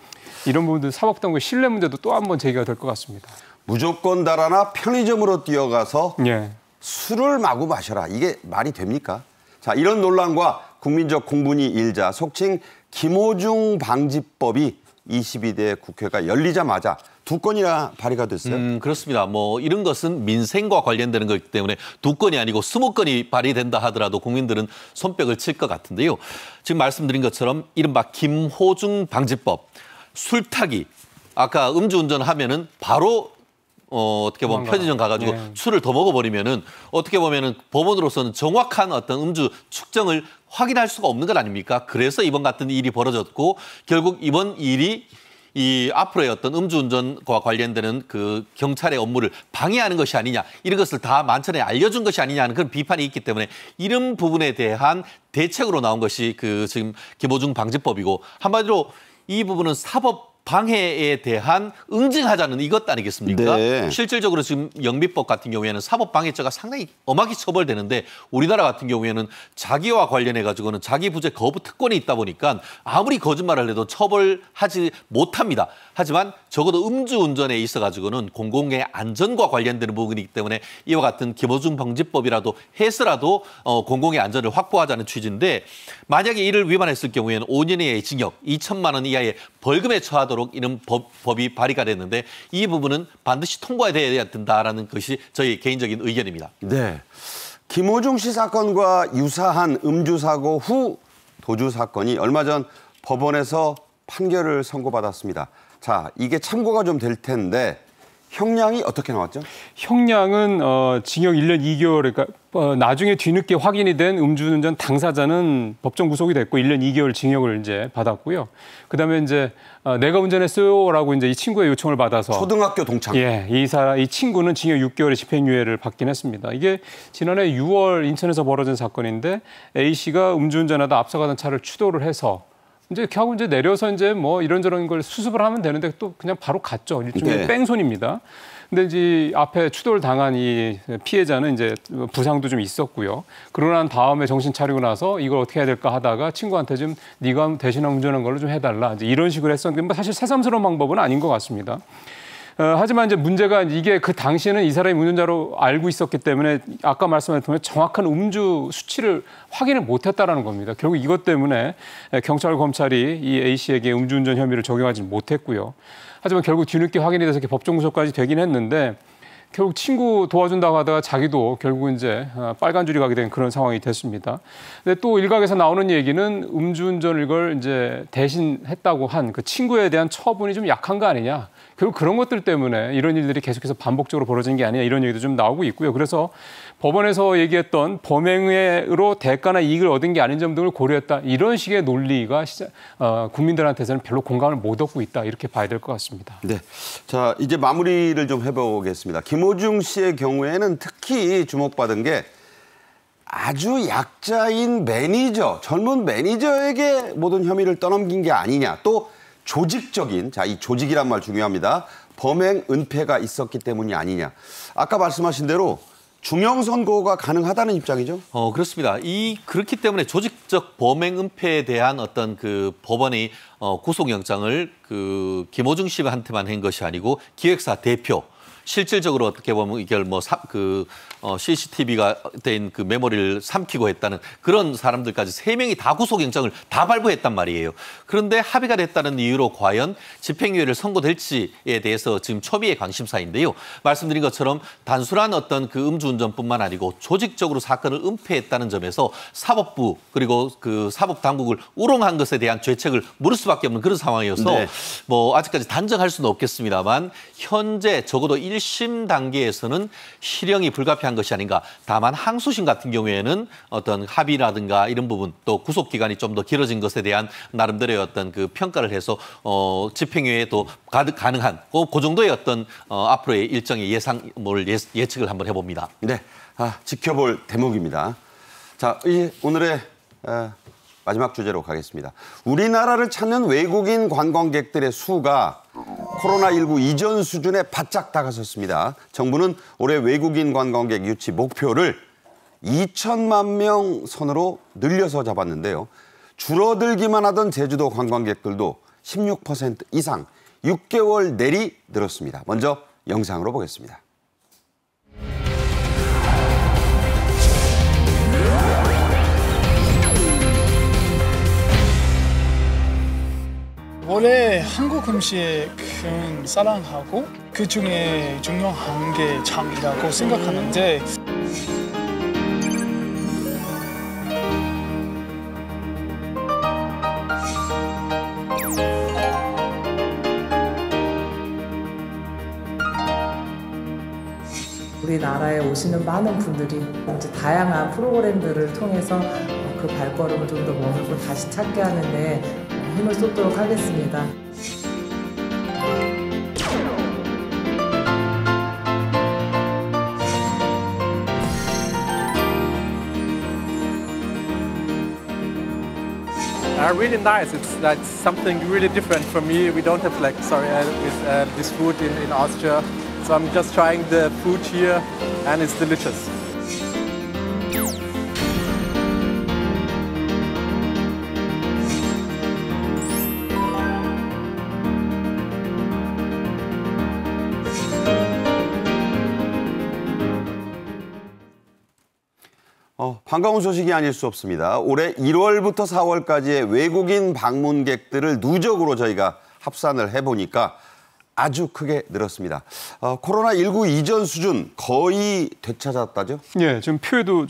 이런 부분들 사법당국의 신뢰 문제도 또 한 번 제기가 될 것 같습니다. 무조건 달아나 편의점으로 뛰어가서 예. 술을 마구 마셔라. 이게 말이 됩니까? 자, 이런 논란과 국민적 공분이 일자 속칭 김호중 방지법이 22대 국회가 열리자마자 2건이나 발의가 됐어요. 그렇습니다. 뭐 이런 것은 민생과 관련되는 거기 때문에 2건이 아니고 20건이 발의된다 하더라도 국민들은 손뼉을 칠 것 같은데요. 지금 말씀드린 것처럼 이른바 김호중 방지법, 술타기, 아까 음주운전 하면은 바로 어떻게 보면 편의점 가가지고 술을 더 먹어버리면은 어떻게 보면은 법원으로서는 정확한 어떤 음주 측정을 확인할 수가 없는 것 아닙니까? 그래서 이번 같은 일이 벌어졌고 결국 이번 일이 이 앞으로의 어떤 음주운전과 관련되는 그 경찰의 업무를 방해하는 것이 아니냐 이런 것을 다 만천에 알려준 것이 아니냐 하는 그런 비판이 있기 때문에 이런 부분에 대한 대책으로 나온 것이 그 지금 김호중 방지법이고 한마디로 이 부분은 사법 방해에 대한 응징하자는 이것 아니겠습니까? 네. 실질적으로 지금 영미법 같은 경우에는 사법방해죄가 상당히 엄하게 처벌되는데 우리나라 같은 경우에는 자기와 관련해 가지고는 자기 부재 거부 특권이 있다 보니까 아무리 거짓말을 해도 처벌하지 못합니다. 하지만 적어도 음주운전에 있어 가지고는 공공의 안전과 관련되는 부분이기 때문에 이와 같은 김호중 방지법이라도 해서라도 공공의 안전을 확보하자는 취지인데 만약에 이를 위반했을 경우에는 5년 이하의 징역, 2천만 원 이하의 벌금에 처하도록 이런 법이 발의가 됐는데 이 부분은 반드시 통과돼야 된다라는 것이 저희 개인적인 의견입니다. 네, 김호중 씨 사건과 유사한 음주 사고 후 도주 사건이 얼마 전 법원에서 판결을 선고받았습니다. 자, 이게 참고가 좀 될 텐데 형량이 어떻게 나왔죠? 형량은 징역 1년 2개월, 그러니까 나중에 뒤늦게 확인이 된 음주운전 당사자는 법정 구속이 됐고 1년 2개월 징역을 이제 받았고요. 그다음에 이제 내가 운전했어요라고 이제 이 친구의 요청을 받아서 초등학교 동창. 예, 이 친구는 징역 6개월의 집행유예를 받긴 했습니다. 이게 지난해 6월 인천에서 벌어진 사건인데 A 씨가 음주운전하다 앞서가던 차를 추돌을 해서 이제 하고 이제 내려서 이제 뭐 이런저런 걸 수습을 하면 되는데 또 그냥 바로 갔죠. 일종의 네. 뺑소니입니다. 근데 이제 앞에 추돌 당한 이 피해자는 이제 부상도 좀 있었고요. 그러고 난 다음에 정신 차리고 나서 이걸 어떻게 해야 될까 하다가 친구한테 좀 네가 대신 운전한 걸로 좀 해달라. 이제 이런 식으로 했었는데 뭐 사실 새삼스러운 방법은 아닌 것 같습니다. 하지만 이제 문제가 이게 그 당시에는 이 사람이 운전자로 알고 있었기 때문에 아까 말씀하신 정확한 음주 수치를 확인을 못했다라는 겁니다. 결국 이것 때문에 경찰 검찰이 이 A 씨에게 음주운전 혐의를 적용하지 못했고요. 하지만 결국 뒤늦게 확인이 돼서 이렇게 법정 구속까지 되긴 했는데 결국 친구 도와준다고 하다가 자기도 결국 이제 빨간 줄이 가게 된 그런 상황이 됐습니다. 근데 또 일각에서 나오는 얘기는 음주운전을 이걸 이제 대신했다고 한 그 친구에 대한 처분이 좀 약한 거 아니냐. 결국 그런 것들 때문에 이런 일들이 계속해서 반복적으로 벌어진 게 아니냐 이런 얘기도 좀 나오고 있고요. 그래서 법원에서 얘기했던 범행으로 대가나 이익을 얻은 게 아닌 점 등을 고려했다. 이런 식의 논리가 국민들한테서는 별로 공감을 못 얻고 있다. 이렇게 봐야 될 것 같습니다. 네. 자, 이제 마무리를 좀 해보겠습니다. 김호중 씨의 경우에는 특히 주목받은 게 아주 약자인 매니저, 젊은 매니저에게 모든 혐의를 떠넘긴 게 아니냐. 또 조직적인, 자, 이 조직이란 말 중요합니다. 범행 은폐가 있었기 때문이 아니냐. 아까 말씀하신 대로 중형 선고가 가능하다는 입장이죠? 그렇습니다. 그렇기 때문에 조직적 범행 은폐에 대한 어떤 그 법원의 구속영장을 그 김호중 씨한테만 한 것이 아니고 기획사 대표, 실질적으로 어떻게 보면 이걸 CCTV가 된 그 메모리를 삼키고 했다는 그런 사람들까지 3명이 다 구속영장을 다 발부했단 말이에요. 그런데 합의가 됐다는 이유로 과연 집행유예를 선고될지에 대해서 지금 초미의 관심사인데요. 말씀드린 것처럼 단순한 어떤 그 음주운전뿐만 아니고 조직적으로 사건을 은폐했다는 점에서 사법부 그리고 그 사법당국을 우롱한 것에 대한 죄책을 물을 수밖에 없는 그런 상황이어서 네. 뭐 아직까지 단정할 수는 없겠습니다만 현재 적어도 1심 단계에서는 실형이 불가피한 것이 아닌가. 다만 항소심 같은 경우에는 어떤 합의라든가 이런 부분 또 구속 기간이 좀 더 길어진 것에 대한 나름대로의 어떤 그 평가를 해서 집행유예도 가능한 그 정도의 어떤 앞으로의 일정의 예측을 한번 해봅니다. 네, 지켜볼 대목입니다. 자, 오늘의 마지막 주제로 가겠습니다. 우리나라를 찾는 외국인 관광객들의 수가 코로나19 이전 수준에 바짝 다가섰습니다. 정부는 올해 외국인 관광객 유치 목표를 2천만 명 선으로 늘려서 잡았는데요. 줄어들기만 하던 제주도 관광객들도 16% 이상 6개월 내리 늘었습니다. 먼저 영상으로 보겠습니다. 원래 한국 음식은 사랑하고 그 중에 중요한 게 장이라고 생각하는데 우리나라에 오시는 많은 분들이 이제 다양한 프로그램들을 통해서 그 발걸음을 좀 더 머물고 다시 찾게 하는데 힘을 쏟도록 하겠습니다. Really nice. That's something really different for me. We don't have this food in Austria, so I'm just trying the food here, and it's delicious. 반가운 소식이 아닐 수 없습니다. 올해 1월부터 4월까지의 외국인 방문객들을 누적으로 저희가 합산을 해보니까 아주 크게 늘었습니다. 코로나19 이전 수준 거의 되찾았다죠? 예, 지금 표에도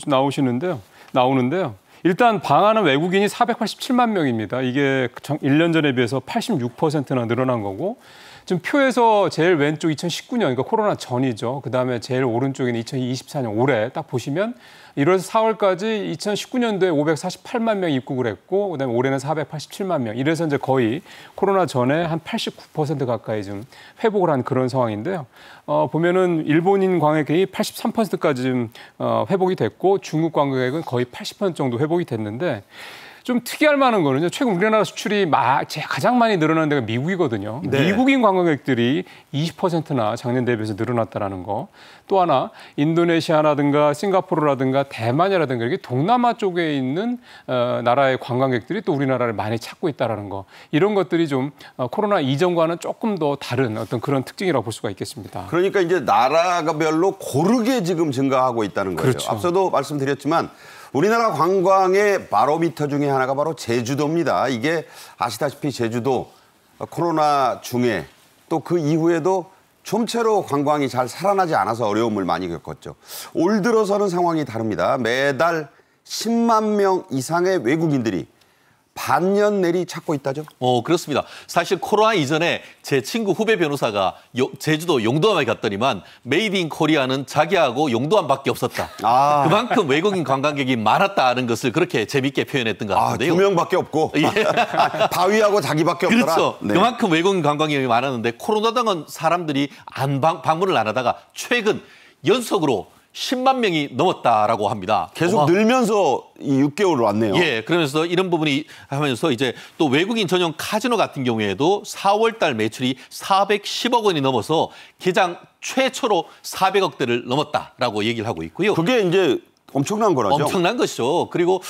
나오는데요. 일단 방한한 외국인이 487만 명입니다. 이게 1년 전에 비해서 86%나 늘어난 거고 지금 표에서 제일 왼쪽 2019년, 그러니까 코로나 전이죠. 그다음에 제일 오른쪽에는 2024년 올해 딱 보시면 1월에서 4월까지 2019년도에 548만 명이 입국을 했고 그다음에 올해는 487만 명. 이래서 이제 거의 코로나 전에 한 89% 가까이 좀 회복을 한 그런 상황인데요. 보면은 일본인 관광객이 83%까지 좀 회복이 됐고 중국 관광객은 거의 80% 정도 회복이 됐는데 좀 특이할 만한 거는요. 최근 우리나라 수출이 가장 많이 늘어난 데가 미국이거든요. 네. 미국인 관광객들이 20%나 작년 대비해서 늘어났다는 거. 또 하나 인도네시아라든가 싱가포르라든가 대만이라든가 이렇게 동남아 쪽에 있는 나라의 관광객들이 또 우리나라를 많이 찾고 있다는 거. 이런 것들이 좀 코로나 이전과는 조금 더 다른 어떤 그런 특징이라고 볼 수가 있겠습니다. 그러니까 이제 나라별로 고르게 지금 증가하고 있다는 거죠. 그렇죠. 앞서도 말씀드렸지만 우리나라 관광의 바로미터 중에 하나가 바로 제주도입니다. 이게 아시다시피 제주도 코로나 중에 또 그 이후에도 좀채로 관광이 잘 살아나지 않아서 어려움을 많이 겪었죠. 올 들어서는 상황이 다릅니다. 매달 10만 명 이상의 외국인들이 반년 내리 찾고 있다죠? 그렇습니다. 사실 코로나 이전에 제 친구 후배 변호사가 제주도 용도암에 갔더니만 메이드 인 코리아는 자기하고 용도암밖에 없었다. 그만큼 외국인 관광객이 많았다는 것을 그렇게 재밌게 표현했던 것 같은데요. 2명밖에 없고 바위하고 자기밖에 없더라. 그렇죠. 네. 그만큼 외국인 관광객이 많았는데 코로나 당한 사람들이 방문을 안 하다가 최근 연속으로 10만 명이 넘었다라고 합니다. 계속 늘면서 이 6개월 왔네요. 예, 그러면서 이런 부분이 하면서 이제 또 외국인 전용 카지노 같은 경우에도 4월 달 매출이 410억 원이 넘어서 개장 최초로 400억대를 넘었다라고 얘기를 하고 있고요. 그게 이제 엄청난 거라죠. 엄청난 것이죠. 그리고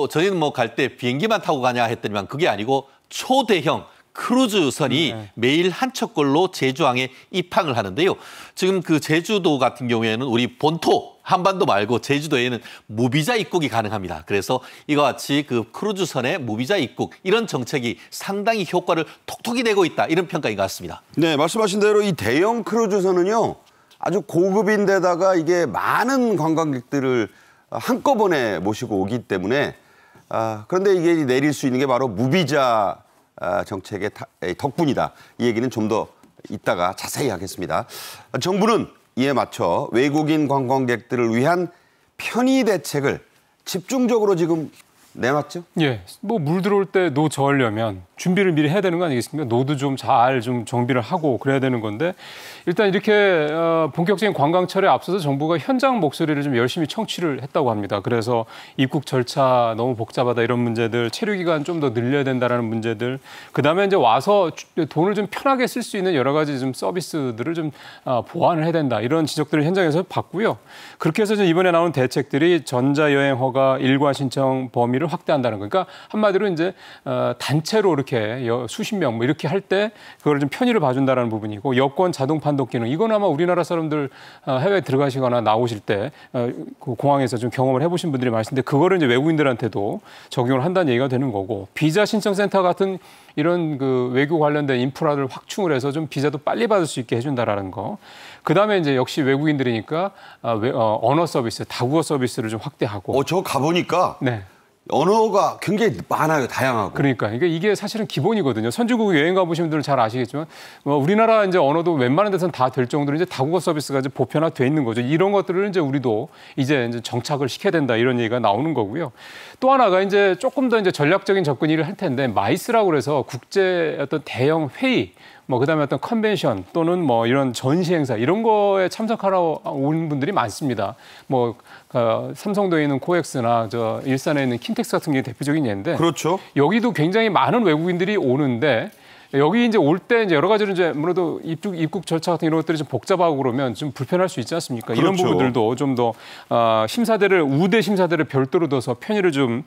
저희는 뭐 갈 때 비행기만 타고 가냐 했더니만 그게 아니고 초대형 크루즈선이 매일 한 척걸로 제주항에 입항을 하는데요. 지금 그 제주도 같은 경우에는 우리 본토 한반도 말고 제주도에는 무비자 입국이 가능합니다. 그래서 이와 같이 그 크루즈선의 무비자 입국 이런 정책이 상당히 효과를 톡톡히 내고 있다. 이런 평가인 것 같습니다. 네, 말씀하신 대로 이 대형 크루즈선은요. 아주 고급인데다가 이게 많은 관광객들을 한꺼번에 모시고 오기 때문에 그런데 이게 내릴 수 있는 게 바로 무비자 정책의 덕분이다. 이 얘기는 좀 더 이따가 자세히 하겠습니다. 정부는 이에 맞춰 외국인 관광객들을 위한 편의 대책을 집중적으로 지금 내놨죠? 예, 뭐 물 들어올 때 노 저으려면 준비를 미리 해야 되는 거 아니겠습니까? 노도 좀 잘 좀 정비를 하고 그래야 되는 건데 일단 이렇게 본격적인 관광철에 앞서서 정부가 현장 목소리를 좀 열심히 청취를 했다고 합니다. 그래서 입국 절차 너무 복잡하다 이런 문제들, 체류 기간 좀 더 늘려야 된다라는 문제들, 그다음에 이제 와서 돈을 좀 편하게 쓸 수 있는 여러 가지 좀 서비스들을 좀 보완을 해야 된다 이런 지적들을 현장에서 봤고요. 그렇게 해서 이번에 나온 대책들이 전자여행 허가 일괄 신청 범위를 확대한다는 거니까 한마디로 이제 단체로 이렇게 수십 명 뭐 이렇게 할 때 그걸 좀 편의를 봐준다는 부분이고 여권 자동 판독 기능 이건 아마 우리나라 사람들 해외 들어가시거나 나오실 때 그 공항에서 좀 경험을 해보신 분들이 많으신데 그거를 이제 외국인들한테도 적용을 한다는 얘기가 되는 거고 비자 신청센터 같은 이런 그 외교 관련된 인프라를 확충을 해서 좀 비자도 빨리 받을 수 있게 해준다라는 거. 그다음에 이제 역시 외국인들이니까 언어 서비스, 다국어 서비스를 좀 확대하고. 저 가보니까. 네. 언어가 굉장히 많아요, 다양하고. 그러니까 이게 사실은 기본이거든요. 선진국 여행 가보신 분들은 잘 아시겠지만 우리나라 이제 언어도 웬만한 데서는 다 될 정도로 이제 다국어 서비스가 이제 보편화돼 있는 거죠. 이런 것들을 이제 우리도 이제 정착을 시켜야 된다 이런 얘기가 나오는 거고요. 또 하나가 이제 조금 더 이제 전략적인 접근을 할 텐데 마이스라고 그래서 국제 어떤 대형 회의 뭐 그다음에 어떤 컨벤션 또는 뭐 이런 전시 행사 이런 거에 참석하러 온 분들이 많습니다. 뭐 삼성도에 있는 코엑스나 저 일산에 있는 킨텍스 같은 게 대표적인 예인데 그렇죠. 여기도 굉장히 많은 외국인들이 오는데 여기 이제 올 때 이제 여러 가지로 이제 아무래도 입국 절차 같은 이런 것들이 좀 복잡하고 그러면 좀 불편할 수 있지 않습니까? 그렇죠. 이런 부분들도 좀 더 우대 심사대를 별도로 둬서 편의를 좀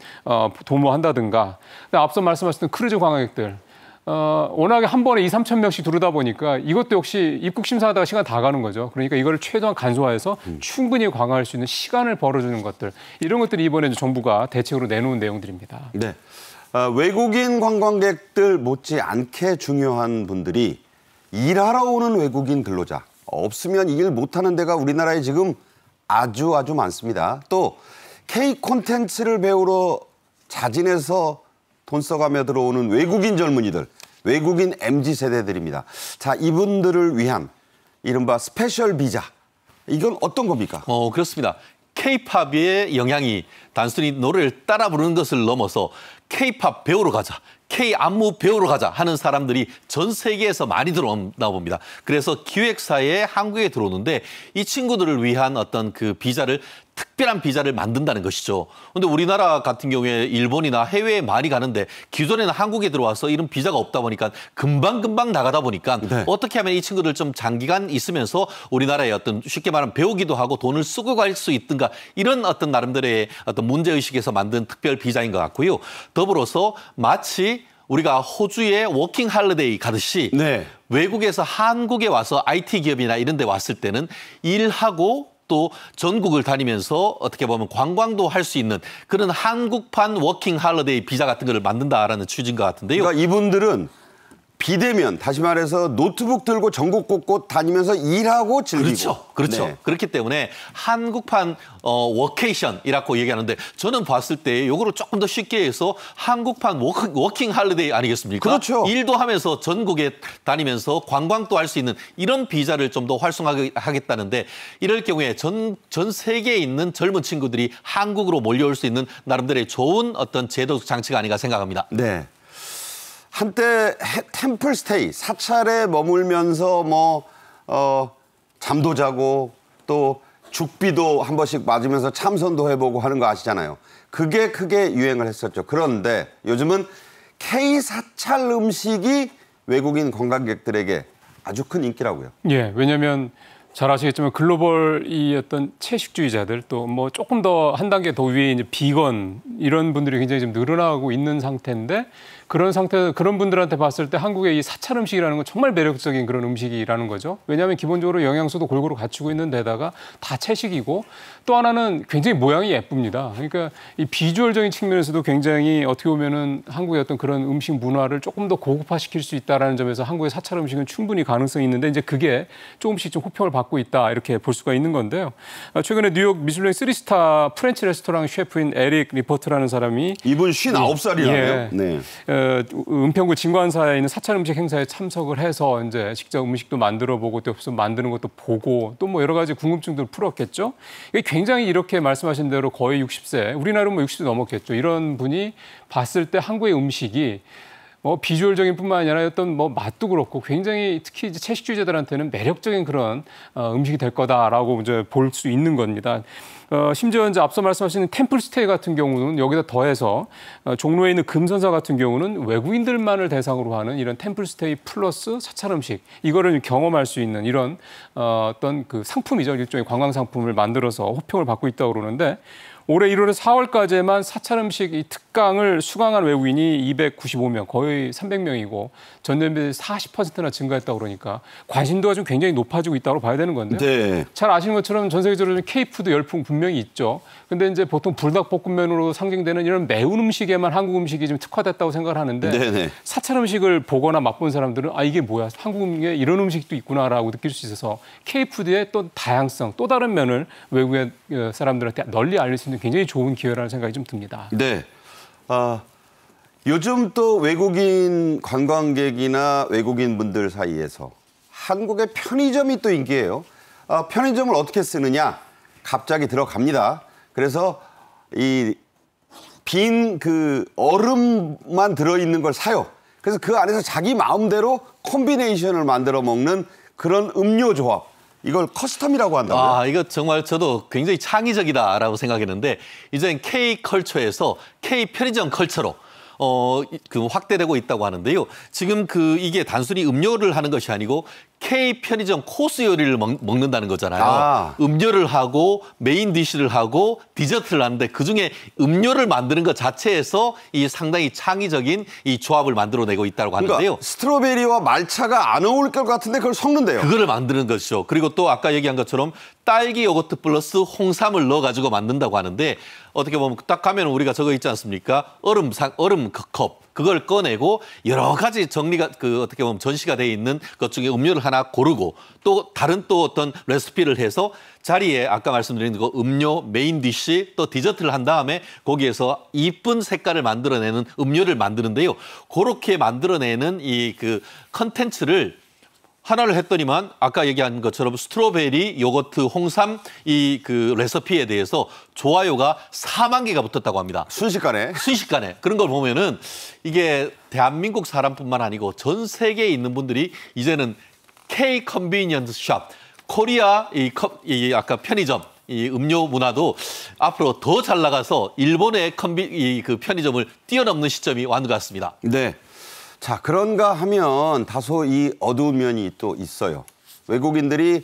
도모한다든가. 앞서 말씀하셨던 크루즈 관광객들. 워낙에 한 번에 2-3천 명씩 들어오다 보니까 이것도 역시 입국 심사하다가 시간 다 가는 거죠. 그러니까 이걸 최대한 간소화해서 충분히 관광할 수 있는 시간을 벌어주는 것들. 이런 것들이 이번에 정부가 대책으로 내놓은 내용들입니다. 네. 외국인 관광객들 못지않게 중요한 분들이 일하러 오는 외국인 근로자. 없으면 일 못하는 데가 우리나라에 지금 아주 많습니다. 또 K 콘텐츠를 배우러 자진해서 돈 써가며 들어오는 외국인 젊은이들. 외국인 MZ 세대들입니다. 자, 이분들을 위한 이른바 스페셜 비자. 이건 어떤 겁니까? 그렇습니다. K-팝의 영향이 단순히 노래를 따라 부르는 것을 넘어서 K-팝 배우러 가자, K-안무 배우러 가자 하는 사람들이 전 세계에서 많이 들어오나 봅니다. 그래서 기획사에 한국에 들어오는데 이 친구들을 위한 어떤 그 비자를 특별한 비자를 만든다는 것이죠. 그런데 우리나라 같은 경우에 일본이나 해외에 많이 가는데 기존에는 한국에 들어와서 이런 비자가 없다 보니까 금방 나가다 보니까 네. 어떻게 하면 이 친구들 좀 장기간 있으면서 우리나라의 어떤 쉽게 말하면 배우기도 하고 돈을 쓰고 갈 수 있든가 이런 어떤 나름대로의 어떤 문제의식에서 만든 특별 비자인 것 같고요. 더불어서 마치 우리가 호주에 워킹 할리데이 가듯이 네. 외국에서 한국에 와서 IT 기업이나 이런 데 왔을 때는 일하고 또 전국을 다니면서 어떻게 보면 관광도 할 수 있는 그런 한국판 워킹 할리데이 비자 같은 거를 만든다라는 취지인 것 같은데요. 그러니까 이분들은 비대면, 다시 말해서 노트북 들고 전국 곳곳 다니면서 일하고 즐기고. 그렇죠. 네. 그렇기 때문에 한국판 워케이션이라고 얘기하는데 저는 봤을 때 이거를 조금 더 쉽게 해서 한국판 워킹 할리데이 아니겠습니까? 그렇죠. 일도 하면서 전국에 다니면서 관광도 할 수 있는 이런 비자를 좀 더 활성화하게 하겠다는데 이럴 경우에 전 세계에 있는 젊은 친구들이 한국으로 몰려올 수 있는 나름대로의 좋은 어떤 제도 장치가 아닌가 생각합니다. 네. 한때 템플 스테이, 사찰에 머물면서 잠도 자고 또 죽비도 한 번씩 맞으면서 참선도 해보고 하는 거 아시잖아요. 그게 크게 유행을 했었죠. 그런데 요즘은 K-사찰 음식이 외국인 관광객들에게 아주 큰 인기라고요. 예, 왜냐하면 잘 아시겠지만 글로벌 이 어떤 채식주의자들 또 뭐 조금 더 한 단계 더 위에 이제 비건 이런 분들이 굉장히 좀 늘어나고 있는 상태인데 그런 분들한테 봤을 때 한국의 이 사찰 음식이라는 건 정말 매력적인 그런 음식이라는 거죠. 왜냐하면 기본적으로 영양소도 골고루 갖추고 있는 데다가 다 채식이고 또 하나는 굉장히 모양이 예쁩니다. 그러니까 이 비주얼적인 측면에서도 굉장히 어떻게 보면은 한국의 어떤 그런 음식 문화를 조금 더 고급화시킬 수 있다라는 점에서 한국의 사찰 음식은 충분히 가능성이 있는데 이제 그게 조금씩 좀 호평을 받고 있다 이렇게 볼 수가 있는 건데요. 최근에 뉴욕 미슐랭 3스타 프렌치 레스토랑 셰프인 에릭 리포트라는 사람이 이분 59살이라고요? 예, 네. 은평구 진관사에 있는 사찰 음식 행사에 참석을 해서 이제 직접 음식도 만들어 보고 또 만드는 것도 보고 또 뭐 여러 가지 궁금증들을 풀었겠죠. 이게 굉장히 이렇게 말씀하신 대로 거의 60세, 우리나라는 뭐 60세 넘었겠죠. 이런 분이 봤을 때 한국의 음식이 비주얼적인 뿐만 아니라 어떤 맛도 그렇고 굉장히 특히 이제 채식주의자들한테는 매력적인 그런 음식이 될 거다라고 이제 볼 수 있는 겁니다. 심지어 이제 앞서 말씀하신 템플스테이 같은 경우는 여기다 더해서 종로에 있는 금선사 같은 경우는 외국인들만을 대상으로 하는 이런 템플스테이 플러스 사찰 음식 이거를 경험할 수 있는 이런 어떤 그 상품이죠. 일종의 관광 상품을 만들어서 호평을 받고 있다고 그러는데 올해 1월에서 4월까지만 사찰 음식 이 특강을 수강한 외국인이 295명, 거의 300명이고 전년 대비 40%나 증가했다고 그러니까 관심도가 좀 굉장히 높아지고 있다고 봐야 되는 건데요. 네. 잘 아시는 것처럼 전 세계적으로 K푸드 열풍 분명히 있죠. 근데 이제 보통 불닭볶음면으로 상징되는 이런 매운 음식에만 한국 음식이 좀 특화됐다고 생각을 하는데 네네. 사찰 음식을 보거나 맛본 사람들은 이게 뭐야? 한국에 이런 음식도 있구나라고 느낄 수 있어서 K푸드의 또 다양성, 또 다른 면을 외국의 사람들한테 널리 알릴 수 있는 굉장히 좋은 기회라는 생각이 좀 듭니다. 네. 요즘 또 외국인 관광객이나 외국인 분들 사이에서 한국의 편의점이 또 인기예요. 편의점을 어떻게 쓰느냐? 갑자기 들어갑니다. 그래서 이 빈 그 얼음만 들어있는 걸 사요. 그래서 그 안에서 자기 마음대로 콤비네이션을 만들어 먹는 그런 음료 조합. 이걸 커스텀이라고 한다고요? 이거 정말 저도 굉장히 창의적이다라고 생각했는데 이제 K-컬처에서 K-편의점 컬처로 그 확대되고 있다고 하는데요. 지금 이게 단순히 음료를 하는 것이 아니고 K-편의점 코스 요리를 먹는다는 거잖아요. 음료를 하고 메인 디쉬를 하고 디저트를 하는데 그중에 음료를 만드는 것 자체에서 이 상당히 창의적인 이 조합을 만들어내고 있다고 하는데요. 그러니까 스트로베리와 말차가 안 어울릴 것 같은데 그걸 섞는데요. 그거를 만드는 것이죠. 그리고 또 아까 얘기한 것처럼 딸기 요거트 플러스 홍삼을 넣어가지고 만든다고 하는데 어떻게 보면 딱 가면 우리가 저거 있지 않습니까? 얼음 컵. 그걸 꺼내고 여러 가지 정리가 어떻게 보면 전시가 돼 있는 것 중에 음료를 하나 고르고 또 다른 또 어떤 레시피를 해서 자리에 아까 말씀드린 거 음료, 메인 디쉬 또 디저트를 한 다음에 거기에서 이쁜 색깔을 만들어내는 음료를 만드는데요. 그렇게 만들어내는 이 그 컨텐츠를 하나를 했더니만 아까 얘기한 것처럼 스트로베리, 요거트, 홍삼 이 그 레시피에 대해서 좋아요가 4만 개가 붙었다고 합니다. 순식간에. 순식간에. 그런 걸 보면은 이게 대한민국 사람뿐만 아니고 전 세계에 있는 분들이 이제는 K 컨비니언스 샵, 코리아 이 아까 편의점 이 음료 문화도 앞으로 더 잘 나가서 일본의 그 편의점을 뛰어넘는 시점이 왔는 것 같습니다. 네. 자, 그런가 하면 다소 이 어두운 면이 또 있어요. 외국인들이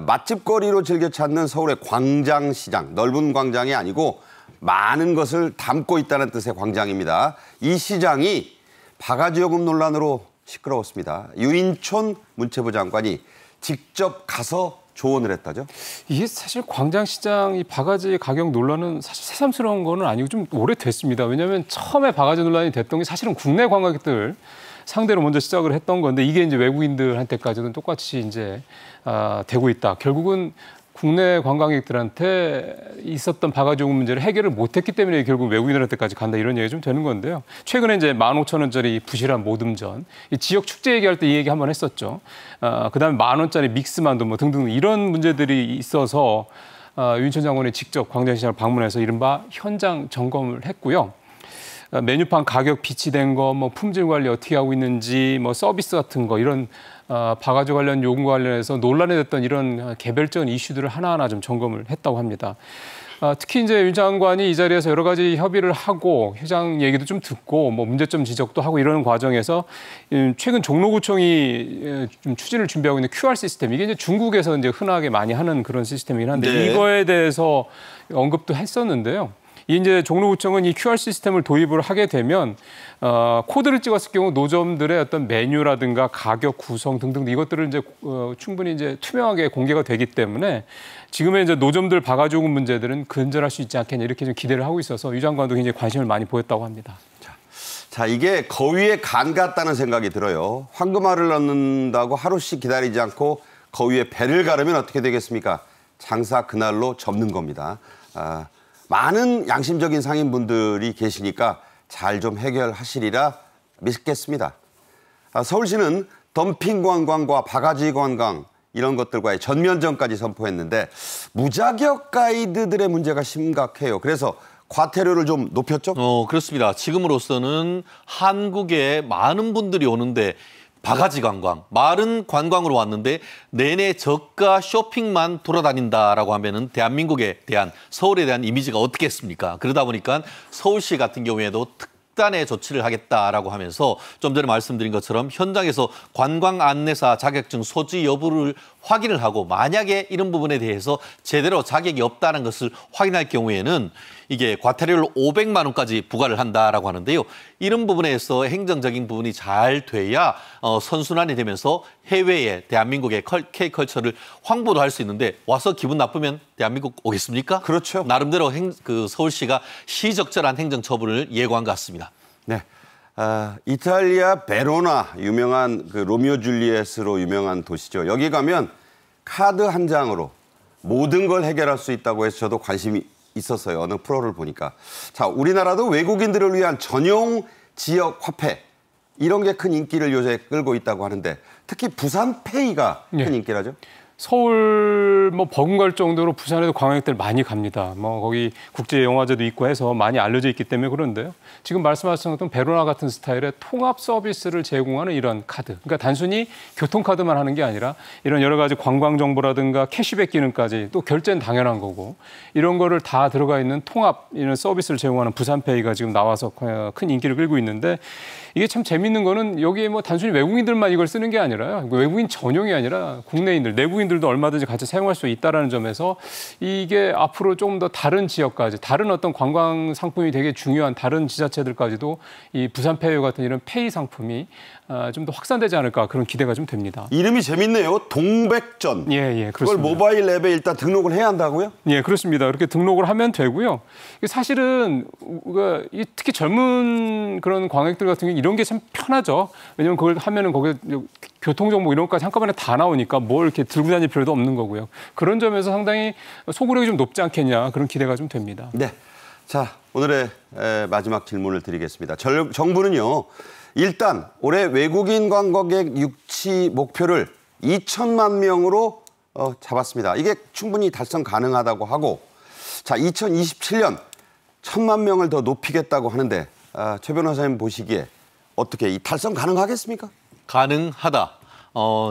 맛집거리로 즐겨 찾는 서울의 광장시장, 넓은 광장이 아니고 많은 것을 담고 있다는 뜻의 광장입니다. 이 시장이 바가지요금 논란으로 시끄러웠습니다. 유인촌 문체부 장관이 직접 가서 조언을 했다죠? 이게 사실 광장시장 이 바가지 가격 논란은 사실 새삼스러운 거는 아니고 좀 오래됐습니다. 왜냐하면 처음에 바가지 논란이 됐던 게 사실은 국내 관광객들 상대로 먼저 시작을 했던 건데 이게 이제 외국인들한테까지는 똑같이 이제 되고 있다. 결국은 국내 관광객들한테 있었던 바가지 요금 문제를 해결을 못했기 때문에 결국 외국인들한테까지 간다 이런 얘기 좀 되는 건데요. 최근에 이제 15,000원짜리 부실한 모듬전, 지역 축제 얘기할 때 이 얘기 한번 했었죠. 그다음에 10,000원짜리 믹스만두 뭐 등등 이런 문제들이 있어서 유인촌 장관이 직접 광장시장을 방문해서 이른바 현장 점검을 했고요. 메뉴판 가격 비치된 거, 뭐 품질 관리 어떻게 하고 있는지, 뭐 서비스 같은 거 이런 바가지 관련 요금과 관련해서 논란이 됐던 이런 개별적인 이슈들을 하나하나 좀 점검을 했다고 합니다. 특히 이제 윤 장관이 이 자리에서 여러 가지 협의를 하고 회장 얘기도 좀 듣고 뭐 문제점 지적도 하고 이러는 과정에서 최근 종로구청이 좀 추진을 준비하고 있는 QR 시스템 이게 이제 중국에서 이제 흔하게 많이 하는 그런 시스템이긴 한데 네. 이거에 대해서 언급도 했었는데요. 이제 종로구청은 이 QR 시스템을 도입을 하게 되면 코드를 찍었을 경우 노점들의 어떤 메뉴라든가 가격 구성 등등 이것들을 이제 충분히 이제 투명하게 공개가 되기 때문에 지금의 이제 노점들 바가지 요금 문제들은 근절할 수 있지 않겠냐 이렇게 좀 기대를 하고 있어서 유 장관도 굉장히 관심을 많이 보였다고 합니다. 자, 이게 거위의 간 같다는 생각이 들어요. 황금알을 넣는다고 하루씩 기다리지 않고 거위의 배를 가르면 어떻게 되겠습니까? 장사 그날로 접는 겁니다. 많은 양심적인 상인분들이 계시니까 잘 좀 해결하시리라 믿겠습니다. 서울시는 덤핑 관광과 바가지 관광 이런 것들과의 전면전까지 선포했는데 무자격 가이드들의 문제가 심각해요. 그래서 과태료를 좀 높였죠? 그렇습니다. 지금으로서는 한국에 많은 분들이 오는데 바가지 관광, 마른 관광으로 왔는데 내내 저가 쇼핑만 돌아다닌다라고 하면은 대한민국에 대한 서울에 대한 이미지가 어떻겠습니까? 그러다 보니까 서울시 같은 경우에도 특단의 조치를 하겠다라고 하면서 좀 전에 말씀드린 것처럼 현장에서 관광 안내사 자격증 소지 여부를 확인을 하고 만약에 이런 부분에 대해서 제대로 자격이 없다는 것을 확인할 경우에는 이게 과태료를 500만 원까지 부과를 한다라고 하는데요. 이런 부분에서 행정적인 부분이 잘 돼야 선순환이 되면서 해외에 대한민국의 K컬처를 홍보도 할 수 있는데 와서 기분 나쁘면 대한민국 오겠습니까? 그렇죠. 나름대로 서울시가 시적절한 행정처분을 예고한 것 같습니다. 네. 이탈리아 베로나 유명한 그 로미오 줄리엣으로 유명한 도시죠. 여기 가면 카드 한 장으로 모든 걸 해결할 수 있다고 해서 저도 관심이 있었어요. 어느 프로를 보니까. 자, 우리나라도 외국인들을 위한 전용 지역 화폐 이런 게 큰 인기를 요새 끌고 있다고 하는데 특히 부산페이가 큰 인기라죠? 서울 뭐 버금갈 정도로 부산에도 관광객들 많이 갑니다. 뭐 거기 국제 영화제도 있고 해서 많이 알려져 있기 때문에 그런데요. 지금 말씀하신 어떤 베로나 같은 스타일의 통합 서비스를 제공하는 이런 카드. 그러니까 단순히 교통카드만 하는 게 아니라 이런 여러 가지 관광 정보라든가 캐시백 기능까지 또 결제는 당연한 거고 이런 거를 다 들어가 있는 통합 이런 서비스를 제공하는 부산페이가 지금 나와서 큰 인기를 끌고 있는데 이게 참 재밌는 거는 여기에 뭐 단순히 외국인들만 이걸 쓰는 게 아니라요. 외국인 전용이 아니라 국내인들, 내국인 외국인들도 얼마든지 같이 사용할 수 있다라는 점에서 이게 앞으로 조금 더 다른 지역까지 다른 어떤 관광 상품이 되게 중요한 다른 지자체들까지도 이 부산페이오 같은 이런 페이 상품이 좀 더 확산되지 않을까 그런 기대가 좀 됩니다. 이름이 재밌네요. 동백전. 예, 그렇습니다. 그걸 모바일 앱에 일단 등록을 해야 한다고요? 예, 그렇습니다. 이렇게 등록을 하면 되고요. 사실은 특히 젊은 그런 광역들 같은 경우 이런 게 참 편하죠. 왜냐하면 그걸 하면은 거기에 교통정보 이런 것까지 한꺼번에 다 나오니까 뭘 이렇게 들고 다닐 필요도 없는 거고요. 그런 점에서 상당히 소구력이 좀 높지 않겠냐 그런 기대가 좀 됩니다. 네. 자, 오늘의 마지막 질문을 드리겠습니다. 정부는요. 일단 올해 외국인 관광객 유치 목표를 2천만 명으로 잡았습니다. 이게 충분히 달성 가능하다고 하고 자 2027년 1,000만 명을 더 높이겠다고 하는데 최 변호사님 보시기에 어떻게 이 달성 가능하겠습니까? 가능하다.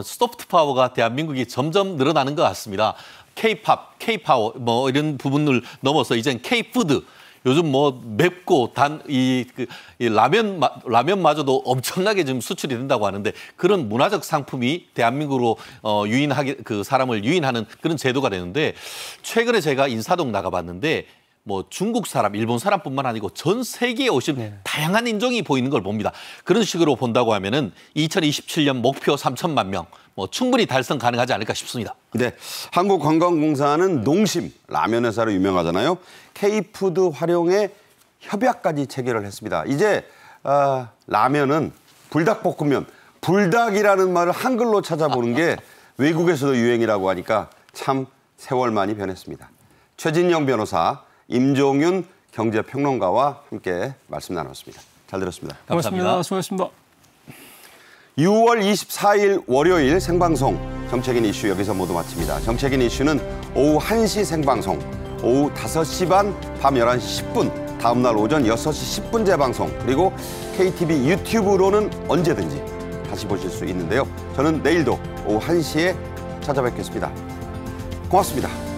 소프트 파워가 대한민국이 점점 늘어나는 것 같습니다. K-팝, K-파워 뭐 이런 부분을 넘어서 이젠 K-푸드 요즘 뭐 맵고 라면마저도 엄청나게 지금 수출이 된다고 하는데 그런 문화적 상품이 대한민국으로 사람을 유인하는 그런 제도가 되는데 최근에 제가 인사동 나가봤는데 뭐 중국 사람, 일본 사람뿐만 아니고 전 세계에 오신 다양한 인종이 보이는 걸 봅니다. 그런 식으로 본다고 하면은 2027년 목표 3천만 명 뭐 충분히 달성 가능하지 않을까 싶습니다. 네, 한국관광공사는 농심 라면 회사로 유명하잖아요. K푸드 활용에 협약까지 체결을 했습니다. 이제 라면은 불닭볶음면, 불닭이라는 말을 한글로 찾아보는 게 외국에서도 유행이라고 하니까 참 세월만이 변했습니다. 최진영 변호사, 임종윤 경제평론가와 함께 말씀 나눴습니다. 잘 들었습니다. 감사합니다. 수고하셨습니다. 6월 24일 월요일 생방송 정책인 이슈 여기서 모두 마칩니다. 정책인 이슈는 오후 1시 생방송, 오후 5시 반, 밤 11시 10분, 다음 날 오전 6시 10분 재방송, 그리고 KTV 유튜브로는 언제든지 다시 보실 수 있는데요. 저는 내일도 오후 1시에 찾아뵙겠습니다. 고맙습니다.